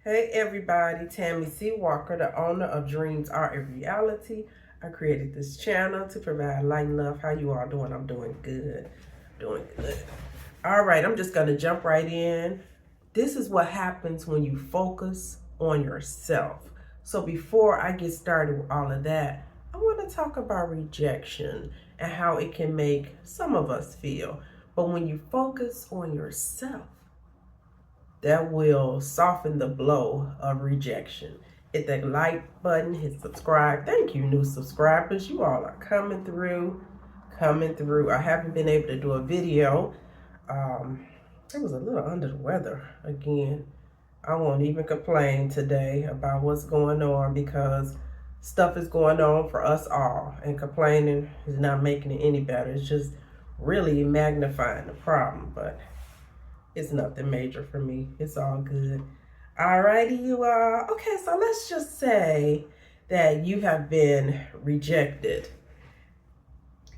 Hey everybody, Tammi C. Walker, the owner of Dreams Are a Reality. I created this channel to provide light and love. How you all doing? I'm doing good. Doing good. All right, I'm just going to jump right in. This is what happens when you focus on yourself. So before I get started with all of that, I want to talk about rejection and how it can make some of us feel. But when you focus on yourself, that will soften the blow of rejection. Hit that like button, hit subscribe. Thank you, new subscribers. You all are coming through. I haven't been able to do a video. I was a little under the weather again. I won't even complain today about what's going on because stuff is going on for us all, and complaining is not making it any better. It's just really magnifying the problem, but it's nothing major for me. It's all good. Alrighty, you all. Okay, so let's just say that you have been rejected.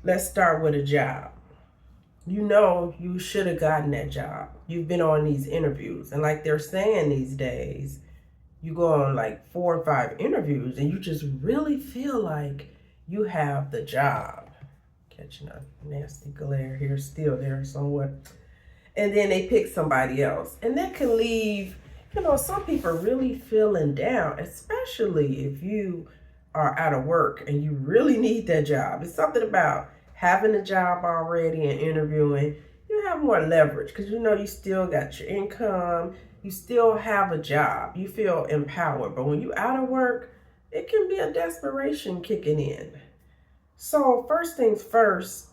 Let's start with a job. You know you should have gotten that job. You've been on these interviews, and like they're saying these days, you go on like 4 or 5 interviews and you just really feel like you have the job. Catching a nasty glare here, still there somewhat. And then they pick somebody else. And that can leave, some people really feeling down, especially if you are out of work and you really need that job. It's something about having a job already and interviewing. You have more leverage because you still got your income. You still have a job. You feel empowered. But when you're out of work, it can be a desperation kicking in. So first things first,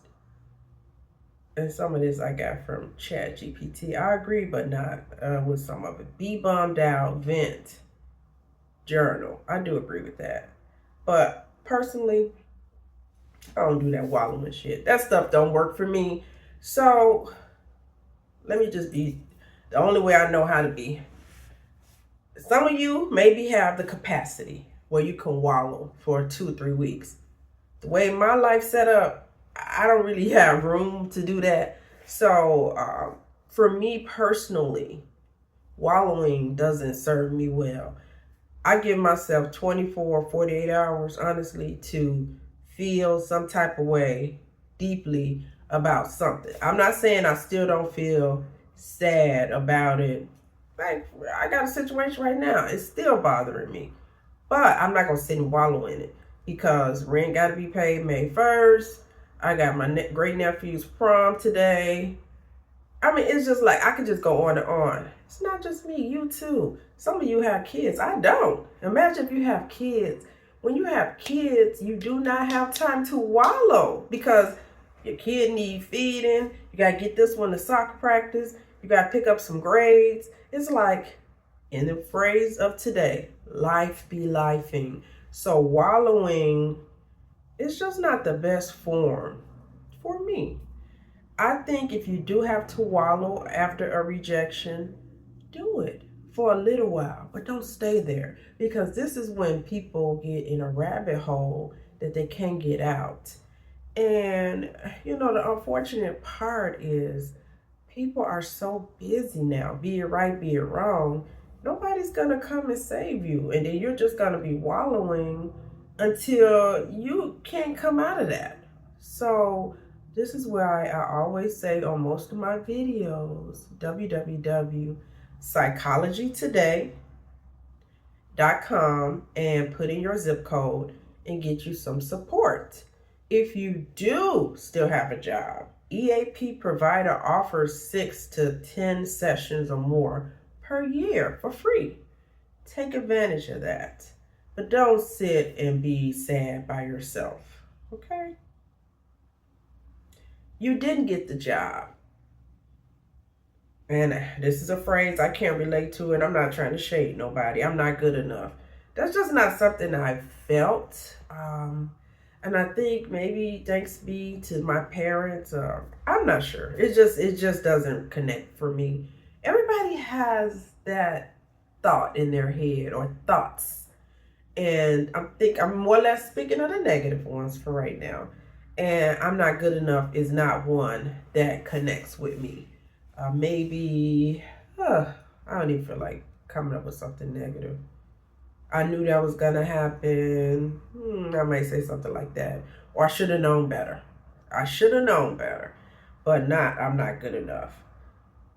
and some of this I got from ChatGPT. I agree, but not with some of it. Be bummed out, vent, journal. I do agree with that. But personally, I don't do that wallowing shit. That stuff don't work for me. So let me just be the only way I know how to be. Some of you maybe have the capacity where you can wallow for 2 or 3 weeks. The way my life set up, I don't really have room to do that. So for me personally, wallowing doesn't serve me well. I give myself 24, 48 hours, honestly, to feel some type of way deeply about something. I'm not saying I still don't feel sad about it. Like, I got a situation right now. It's still bothering me. But I'm not going to sit and wallow in it because rent got to be paid May 1st. I got my great nephew's prom today. I mean, it's just like, I could just go on and on. It's not just me, you too. Some of you have kids. I don't. Imagine if you have kids. When you have kids, you do not have time to wallow because your kid need feeding. You got to get this one to soccer practice. You got to pick up some grades. It's like, in the phrase of today, life be lifing. So wallowing, it's just not the best form for me. I think if you do have to wallow after a rejection, do it for a little while, but don't stay there because this is when people get in a rabbit hole that they can't get out. And, the unfortunate part is people are so busy now, be it right, be it wrong. Nobody's going to come and save you. And then you're just going to be wallowing until you can't come out of that. So this is why I always say on most of my videos, www.psychologytoday.com, and put in your zip code and get you some support. If you do still have a job, EAP provider offers 6 to 10 sessions or more per year for free. Take advantage of that. But don't sit and be sad by yourself, okay? You didn't get the job. And this is a phrase I can't relate to, and I'm not trying to shade nobody. I'm not good enough. That's just not something I felt. And I think maybe thanks be to my parents. I'm not sure. It just doesn't connect for me. Everybody has that thought in their head or thoughts. And I'm more or less speaking of the negative ones for right now. And I'm not good enough is not one that connects with me. I don't even feel like coming up with something negative. I knew that was gonna happen. I may say something like that. Or I should have known better. I should have known better. But not, I'm not good enough.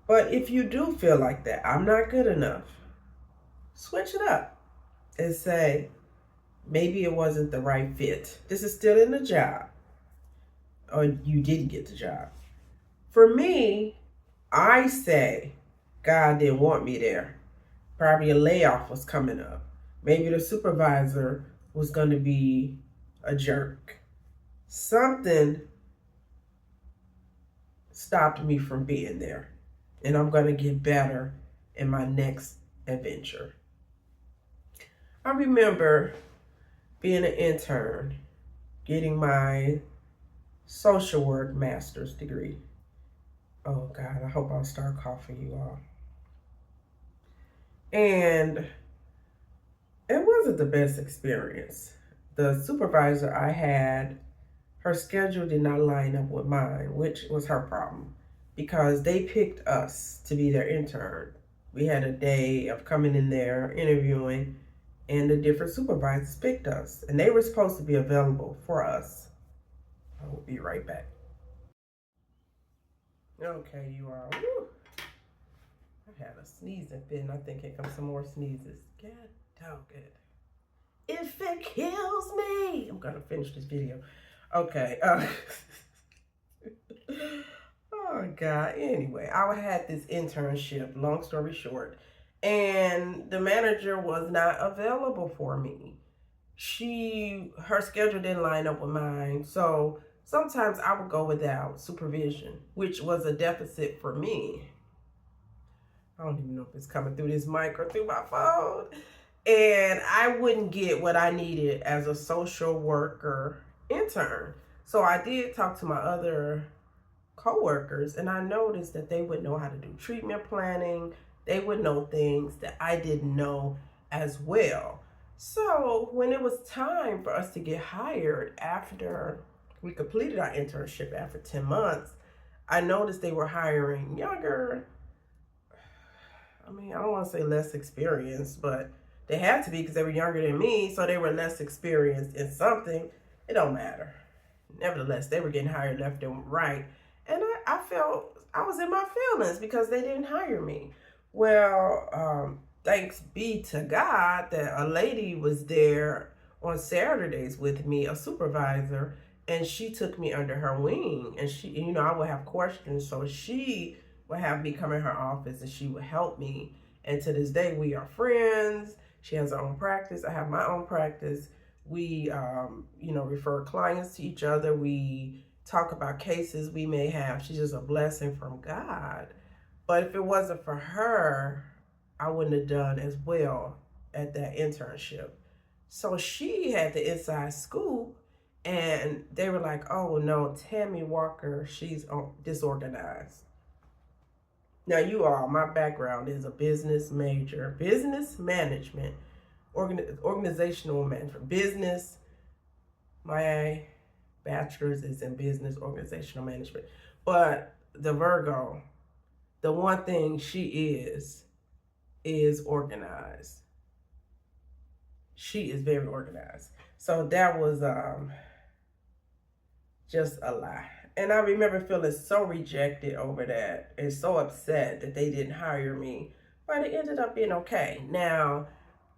But if you do feel like that, I'm not good enough, switch it up and say, maybe it wasn't the right fit. This is still in the job. Or you didn't get the job. For me, I say, God didn't want me there. Probably a layoff was coming up. Maybe the supervisor was going to be a jerk. Something stopped me from being there. And I'm going to get better in my next adventure. I remember being an intern, getting my social work master's degree. Oh God, I hope I'll start coughing, you all. And it wasn't the best experience. The supervisor I had, her schedule did not line up with mine, which was her problem, because they picked us to be their intern. We had a day of coming in there, interviewing, and the different supervisors picked us, and they were supposed to be available for us. I will be right back. Okay, you all. Woo. I had a sneezing fit, and I think here comes some more sneezes. God dog it. If it kills me, I'm gonna finish this video. Okay. Oh God. Anyway, I had this internship. Long story short, and the manager was not available for me. Her schedule didn't line up with mine, so sometimes I would go without supervision, which was a deficit for me. I don't even know if it's coming through this mic or through my phone. And I wouldn't get what I needed as a social worker intern. So I did talk to my other coworkers, and I noticed that they would know how to do treatment planning. They would know things that I didn't know as well. So when it was time for us to get hired after we completed our internship after 10 months, I noticed they were hiring younger. I mean, I don't want to say less experienced, but they had to be because they were younger than me, so they were less experienced in something. It don't matter. Nevertheless, they were getting hired left and right. And I felt I was in my feelings because they didn't hire me. Well, thanks be to God that a lady was there on Saturdays with me, a supervisor, and she took me under her wing. And she, I would have questions, so she would have me come in her office and she would help me. And to this day, we are friends. She has her own practice. I have my own practice. We, refer clients to each other. We talk about cases we may have. She's just a blessing from God. But if it wasn't for her, I wouldn't have done as well at that internship. So she had the inside scoop, and they were like, oh, no, Tammi Walker, she's disorganized. Now, you all, my background is a business major, business management, organizational management, business. My bachelor's is in business organizational management. But the Virgo, the one thing she is organized. She is very organized. So that was just a lie. And I remember feeling so rejected over that and so upset that they didn't hire me. But it ended up being okay. Now,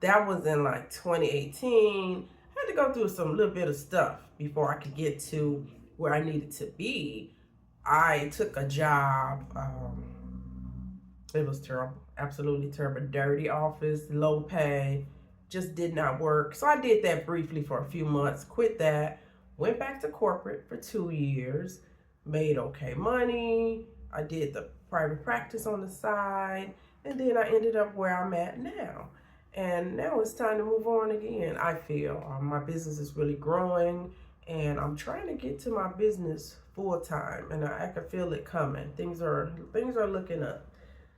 that was in like 2018. I had to go through some little bit of stuff before I could get to where I needed to be. I took a job. It was terrible. Absolutely terrible. Dirty office, low pay. Just did not work. So I did that briefly for a few months. Quit that. Went back to corporate for 2 years. Made okay money. I did the private practice on the side. And then I ended up where I'm at now. And now it's time to move on again, I feel. My business is really growing. And I'm trying to get to my business full time. And I can feel it coming. Things are looking up.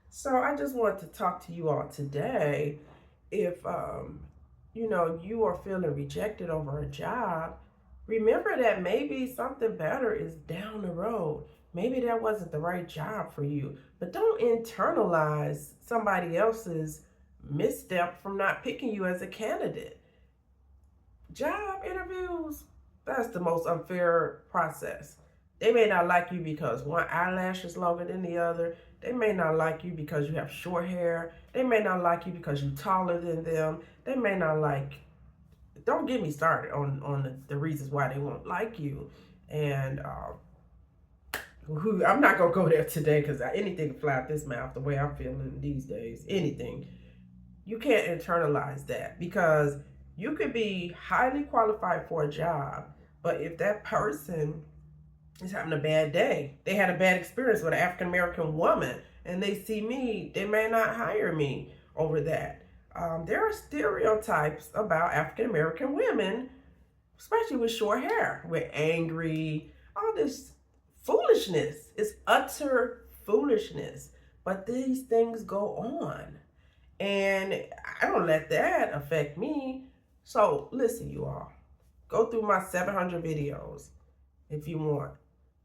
So I just wanted to talk to you all today. If, you are feeling rejected over a job, remember that maybe something better is down the road. Maybe that wasn't the right job for you. But don't internalize somebody else's misstep from not picking you as a candidate. Job interviews, that's the most unfair process. They may not like you because one eyelash is longer than the other. They may not like you because you have short hair. They may not like you because you're taller than them. They may not like, don't get me started on the reasons why they won't like you. And I'm not going to go there today because anything can fly out this mouth the way I'm feeling these days. Anything. You can't internalize that because you could be highly qualified for a job, but if that person is having a bad day, they had a bad experience with an African American woman, and they see me, they may not hire me over that. There are stereotypes about African American women, especially with short hair. We're angry, all this foolishness. It's utter foolishness. But these things go on. And I don't let that affect me. So listen, you all, go through my 700 videos if you want.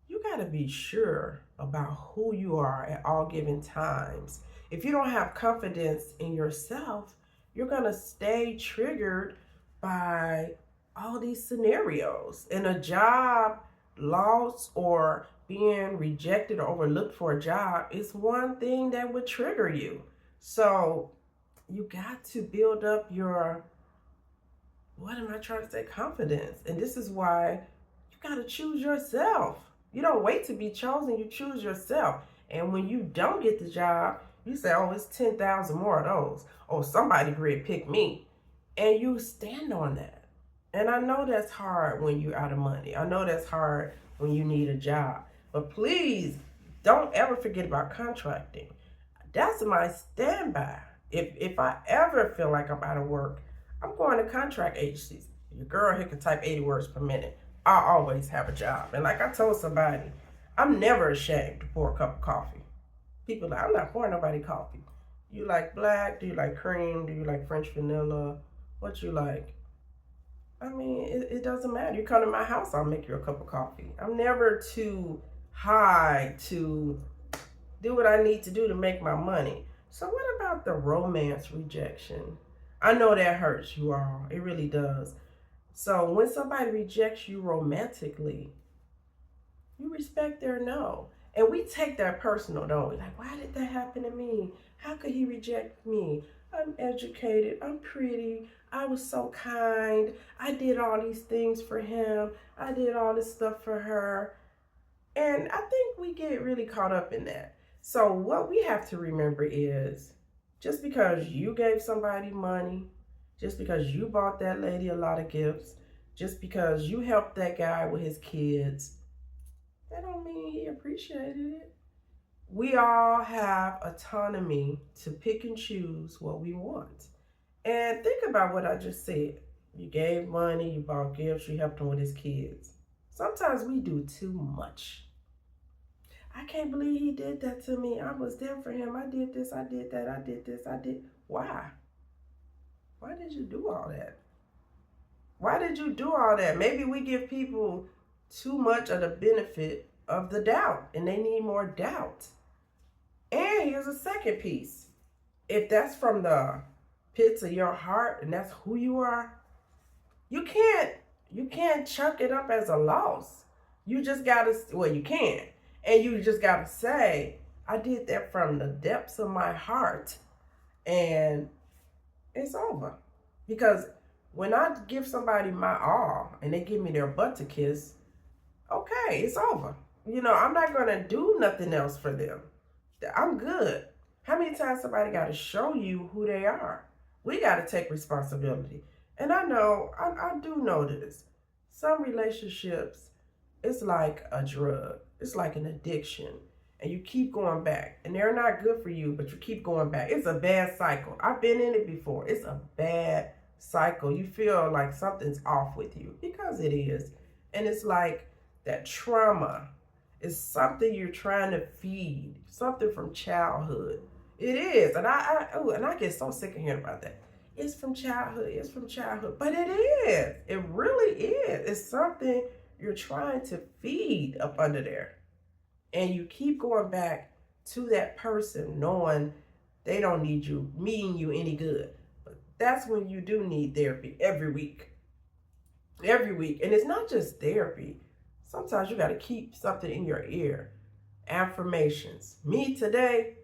You got to be sure about who you are at all given times. If you don't have confidence in yourself, you're going to stay triggered by all these scenarios. And a job loss or being rejected or overlooked for a job is one thing that would trigger you. So you got to build up your, what am I trying to say, confidence. And this is why you got to choose yourself. You don't wait to be chosen, you choose yourself. And when you don't get the job, you say, oh, it's 10,000 more of those. Oh, somebody great picked me. And you stand on that. And I know that's hard when you're out of money. I know that's hard when you need a job. But please, don't ever forget about contracting. That's my standby. If I ever feel like I'm out of work, I'm going to contract agencies. Your girl here can type 80 words per minute. I always have a job. And like I told somebody, I'm never ashamed to pour a cup of coffee. People are like, I'm not pouring nobody coffee. You like black? Do you like cream? Do you like French vanilla? What you like? I mean, it doesn't matter. You come to my house, I'll make you a cup of coffee. I'm never too high to do what I need to do to make my money. So what about the romance rejection? I know that hurts you all. It really does. So when somebody rejects you romantically, you respect their no. And we take that personal, don't we? Like, why did that happen to me? How could he reject me? I'm educated. I'm pretty. I was so kind. I did all these things for him. I did all this stuff for her. And I think we get really caught up in that. So what we have to remember is, just because you gave somebody money, just because you bought that lady a lot of gifts, just because you helped that guy with his kids, that don't mean he appreciated it. We all have autonomy to pick and choose what we want. And think about what I just said. You gave money, you bought gifts, you helped him with his kids. Sometimes we do too much. I can't believe he did that to me. I was there for him. I did this, I did that, I did this, I did. Why? Why did you do all that? Why did you do all that? Maybe we give people too much of the benefit of the doubt, and they need more doubt. And here's a second piece. If that's from the pits of your heart and that's who you are, you can't chuck it up as a loss. You just gotta, well, you can. And you just gotta say, I did that from the depths of my heart, and it's over. Because when I give somebody my all and they give me their butt to kiss, okay, it's over. You know, I'm not gonna do nothing else for them. I'm good. How many times somebody gotta show you who they are? We gotta take responsibility. And I know, I do know this. Some relationships, it's like a drug. It's like an addiction. And you keep going back. And they're not good for you, but you keep going back. It's a bad cycle. I've been in it before. It's a bad cycle. You feel like something's off with you, because it is. And it's like that trauma is something you're trying to feed, something from childhood. It is. And I get so sick of hearing about that. It's from childhood. It's from childhood. But it is. It really is. It's something you're trying to feed up under there. And you keep going back to that person knowing they don't need you, mean you any good. But that's when you do need therapy every week. Every week. And it's not just therapy. Sometimes you got to keep something in your ear. Affirmations. Me today,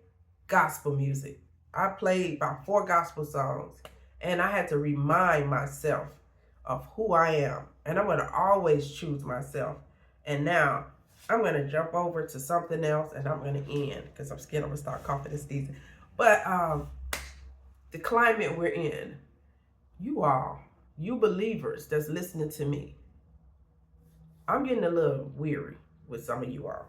gospel music. I played about 4 gospel songs, and I had to remind myself of who I am. And I'm going to always choose myself. And now I'm going to jump over to something else, and I'm going to end because I'm scared I'm going to start coughing this season. But the climate we're in, you believers that's listening to me, I'm getting a little weary with some of you all.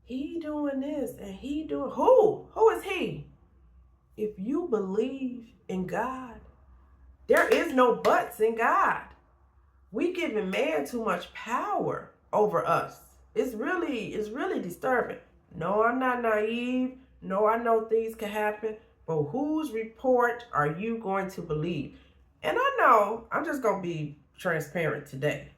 He doing this and he doing, who? Who is he? If you believe in God, there is no buts in God. We giving man too much power over us. It's really disturbing. No, I'm not naive. No, I know things can happen. But whose report are you going to believe? And I know, I'm just going to be transparent today.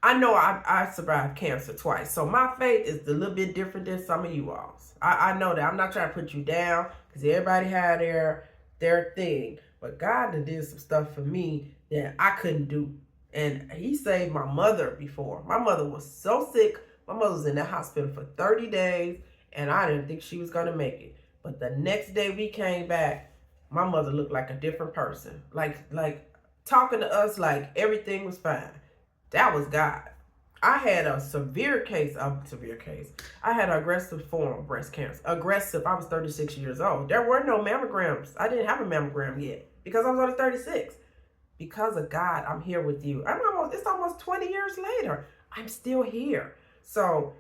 I know I survived cancer twice. So my faith is a little bit different than some of you all's. I know that. I'm not trying to put you down because everybody had their thing. But God did some stuff for me that I couldn't do. And he saved my mother before. My mother was so sick. My mother was in the hospital for 30 days. And I didn't think she was going to make it. But the next day we came back, my mother looked like a different person. Like talking to us like everything was fine. That was God. I had a severe case. I had aggressive form of breast cancer. Aggressive. I was 36 years old. There were no mammograms. I didn't have a mammogram yet because I was only 36. Because of God, I'm here with you. It's almost 20 years later. I'm still here. So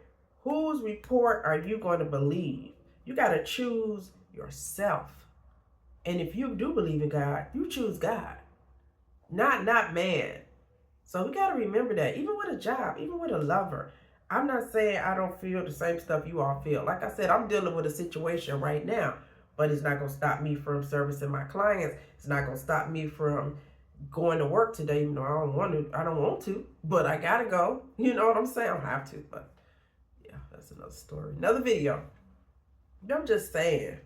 whose report are you going to believe? You got to choose yourself. And if you do believe in God, you choose God, not man. So we got to remember that, even with a job, even with a lover. I'm not saying I don't feel the same stuff you all feel. Like I said, I'm dealing with a situation right now, but it's not going to stop me from servicing my clients. It's not going to stop me from going to work today, even though I don't want to, but I got to go. You know what I'm saying? I don't have to, but yeah, that's another story, another video. I'm just saying,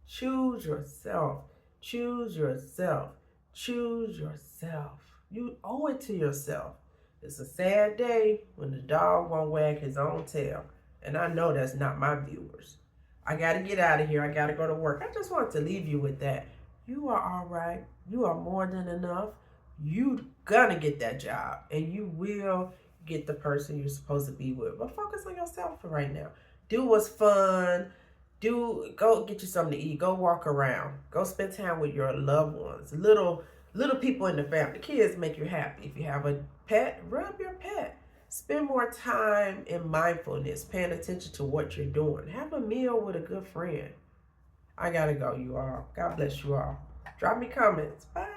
choose yourself, choose yourself, choose yourself. You owe it to yourself. It's a sad day when the dog won't wag his own tail. And I know that's not my viewers. I got to get out of here. I got to go to work. I just want to leave you with that. You are all right. You are more than enough. You're going to get that job. And you will get the person you're supposed to be with. But focus on yourself for right now. Do what's fun. Go get you something to eat. Go walk around. Go spend time with your loved ones. Little people in the family. Kids make you happy. If you have a pet, rub your pet. Spend more time in mindfulness, paying attention to what you're doing. Have a meal with a good friend. I gotta go, you all. God bless you all. Drop me comments. Bye.